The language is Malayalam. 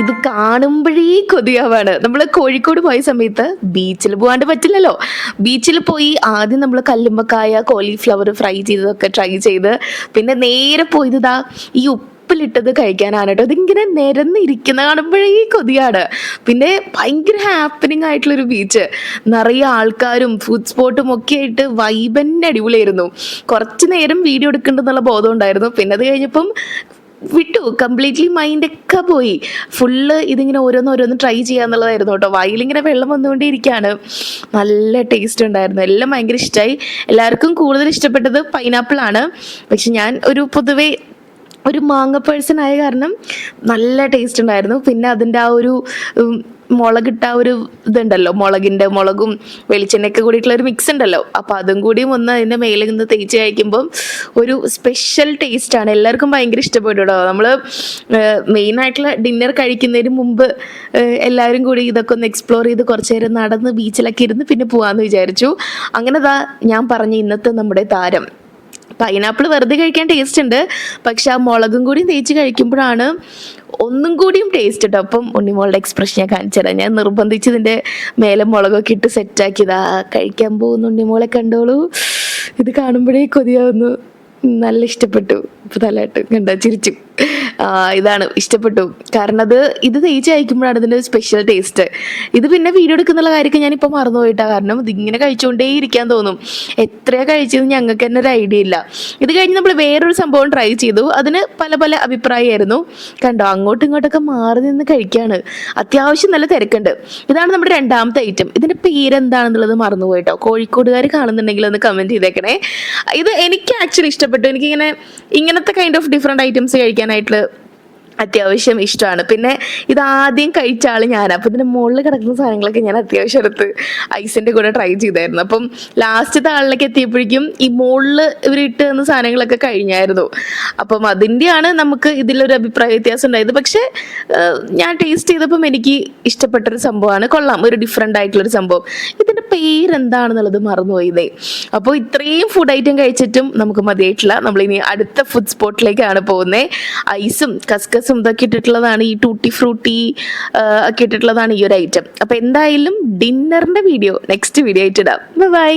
ഇത് കാണുമ്പോഴേ കൊതിയാവാണ്. നമ്മൾ കോഴിക്കോട് പോയ സമയത്ത് ബീച്ചിൽ പോകാണ്ട് പറ്റില്ലല്ലോ. ബീച്ചിൽ പോയി ആദ്യം നമ്മൾ കല്ലുമ്മക്കായ കോളിഫ്ലവർ ഫ്രൈ ചെയ്തതൊക്കെ ട്രൈ ചെയ്ത് പിന്നെ നേരെ പോയത് ഈ ഉപ്പിലിട്ടത് കഴിക്കാനാണ് കേട്ടോ. ഇതിങ്ങനെ നിരന്നിരിക്കുന്ന കാണുമ്പോഴേ കൊതിയാണ്. പിന്നെ ഭയങ്കര ഹാപ്പനിങ് ആയിട്ടുള്ളൊരു ബീച്ച്, നിറയെ ആൾക്കാരും ഫുഡ് സ്പോട്ടും ഒക്കെ ആയിട്ട് വൈബന്നെ അടിപൊളിയായിരുന്നു. കുറച്ച് നേരം വീഡിയോ എടുക്കേണ്ടെന്നുള്ള ബോധം ഉണ്ടായിരുന്നു. പിന്നെ അത് കഴിഞ്ഞപ്പം വിട്ടു, കംപ്ലീറ്റ്ലി മൈൻഡൊക്കെ പോയി. ഫുള്ള് ഇതിങ്ങനെ ഓരോന്ന് ട്രൈ ചെയ്യാന്നുള്ളതായിരുന്നു കേട്ടോ. വായിലിങ്ങനെ വെള്ളം വന്നുകൊണ്ടേയിരിക്കുകയാണ്. നല്ല ടേസ്റ്റ് ഉണ്ടായിരുന്നു, എല്ലാം ഭയങ്കര ഇഷ്ടമായി. എല്ലാവർക്കും കൂടുതൽ ഇഷ്ടപ്പെട്ടത് പൈനാപ്പിൾ ആണ്. പക്ഷെ ഞാൻ പൊതുവേ ഒരു മാങ്ങ പേഴ്സൺ ആയ കാരണം നല്ല ടേസ്റ്റ് ഉണ്ടായിരുന്നു. പിന്നെ അതിൻ്റെ മുളകിട്ട ഇതുണ്ടല്ലോ, മുളകും വെളിച്ചെണ്ണയൊക്കെ കൂടിയിട്ടുള്ള ഒരു മിക്സ് ഉണ്ടല്ലോ, അപ്പം അതും കൂടിയും ഒന്ന് അതിൻ്റെ മേലെ നിന്ന് തേച്ച് കഴിക്കുമ്പം ഒരു സ്പെഷ്യൽ ടേസ്റ്റാണ്. എല്ലാവർക്കും ഭയങ്കര ഇഷ്ടപ്പെട്ടു കേട്ടോ. നമ്മൾ മെയിനായിട്ടുള്ള ഡിന്നർ കഴിക്കുന്നതിന് മുമ്പ് എല്ലാവരും കൂടി ഇതൊക്കെ ഒന്ന് എക്സ്പ്ലോർ ചെയ്ത് കുറച്ച് നേരം നടന്ന് ബീച്ചിലൊക്കെ ഇരുന്ന് പിന്നെ പോകാമെന്ന് വിചാരിച്ചു. അങ്ങനെ ഞാൻ പറഞ്ഞ ഇന്നത്തെ നമ്മുടെ താരം പൈനാപ്പിൾ വെറുതെ കഴിക്കാൻ ടേസ്റ്റ് ഉണ്ട്, പക്ഷെ ആ മുളകും കൂടി തേച്ച് കഴിക്കുമ്പോഴാണ് ഒന്നും കൂടിയും ടേസ്റ്റ് കേട്ടോ. അപ്പം ഉണ്ണിമോളുടെ എക്സ്പ്രഷൻ ഞാൻ കാണിച്ചു തരാം. ഞാൻ നിർബന്ധിച്ച് ഇതിൻ്റെ മേലെ മുളകൊക്കെ ഇട്ട് സെറ്റാക്കിയതാ. കഴിക്കാൻ പോകുന്നു ഉണ്ണിമോളെ, കണ്ടോളൂ. ഇത് കാണുമ്പോഴേ കൊതിയാവുന്നു. നല്ല ഇഷ്ടപ്പെട്ടു. ഇപ്പം തലയിട്ട് കണ്ട ചിരിച്ചു. ഇതാണ് ഇഷ്ടപ്പെട്ടു. കാരണം ഇത് തേച്ച് കഴിക്കുമ്പോഴാണ് ഇതിൻ്റെ സ്പെഷ്യൽ ടേസ്റ്റ്. ഇത് പിന്നെ വീഡിയോ എടുക്കുന്നുള്ള കാര്യമൊക്കെ ഞാനിപ്പോൾ മറന്നുപോയിട്ടാണ്. കാരണം ഇതിങ്ങനെ കഴിച്ചുകൊണ്ടേ ഇരിക്കാൻ തോന്നും. എത്രയാ കഴിച്ചതെന്ന് ഞങ്ങൾക്ക് തന്നെ ഒരു ഐഡിയ ഇല്ല. ഇത് കഴിഞ്ഞ് നമ്മൾ വേറൊരു സംഭവം ട്രൈ ചെയ്തു. അതിന് പല അഭിപ്രായമായിരുന്നു. കണ്ടോ, അങ്ങോട്ടും ഇങ്ങോട്ടൊക്കെ മാറി നിന്ന് കഴിക്കുകയാണ്. അത്യാവശ്യം നല്ല തിരക്കുണ്ട്. ഇതാണ് നമ്മുടെ രണ്ടാമത്തെ ഐറ്റം. ഇതിൻ്റെ പേരെന്താണെന്നുള്ളത് മറന്നുപോയിട്ടോ. കോഴിക്കോടുകാർ കാണുന്നുണ്ടെങ്കിൽ ഒന്ന് കമൻറ്റ് ചെയ്തേക്കണേ. ഇത് എനിക്ക് ആക്ച്വലി ഇഷ്ടപ്പെട്ടു. എനിക്കിങ്ങനെ ഇങ്ങനത്തെ കൈൻഡ് ഓഫ് ഡിഫറെൻറ്റ് ഐറ്റംസ് കഴിക്കാനായിട്ട് അത്യാവശ്യം ഇഷ്ടമാണ്. പിന്നെ ഇതാദ്യം കഴിച്ച ആൾ ഞാനാണ്. അപ്പം ഇതിൻ്റെ മുകളിൽ കിടക്കുന്ന സാധനങ്ങളൊക്കെ ഞാൻ അത്യാവശ്യം എടുത്ത് ഐസിൻ്റെ കൂടെ ട്രൈ ചെയ്തായിരുന്നു. അപ്പം ലാസ്റ്റത്തെ ആളിലേക്ക് എത്തിയപ്പോഴേക്കും ഈ മുകളിൽ ഇവരിട്ട് തന്ന സാധനങ്ങളൊക്കെ കഴിഞ്ഞായിരുന്നു. അപ്പം അതിൻ്റെയാണ് നമുക്ക് ഇതിലൊരു അഭിപ്രായ വ്യത്യാസം ഉണ്ടായത്. പക്ഷേ ഞാൻ ടേസ്റ്റ് ചെയ്തപ്പം എനിക്ക് ഇഷ്ടപ്പെട്ടൊരു സംഭവമാണ്. കൊള്ളാം, ഒരു ഡിഫറെൻ്റ് ആയിട്ടുള്ളൊരു സംഭവം. ഇതിൻ്റെ പേരെന്താണെന്നുള്ളത് മറന്നുപോയതേ. അപ്പോൾ ഇത്രയും ഫുഡ് ഐറ്റം കഴിച്ചിട്ടും നമുക്ക് മതിയായിട്ടില്ല. നമ്മളിനി അടുത്ത ഫുഡ് സ്പോട്ടിലേക്കാണ് പോകുന്നത്. ഐസും കസ്കസും ഇതൊക്കെ ഇട്ടിട്ടുള്ളതാണ്, ഈ ടൂട്ടി ഫ്രൂട്ടി ഒക്കെ ഇട്ടിട്ടുള്ളതാണ് ഈ ഒരു ഐറ്റം. അപ്പോൾ എന്തായാലും ഡിന്നറിൻ്റെ വീഡിയോ നെക്സ്റ്റ് വീഡിയോ ആയിട്ട് ഇടാം. ബൈ.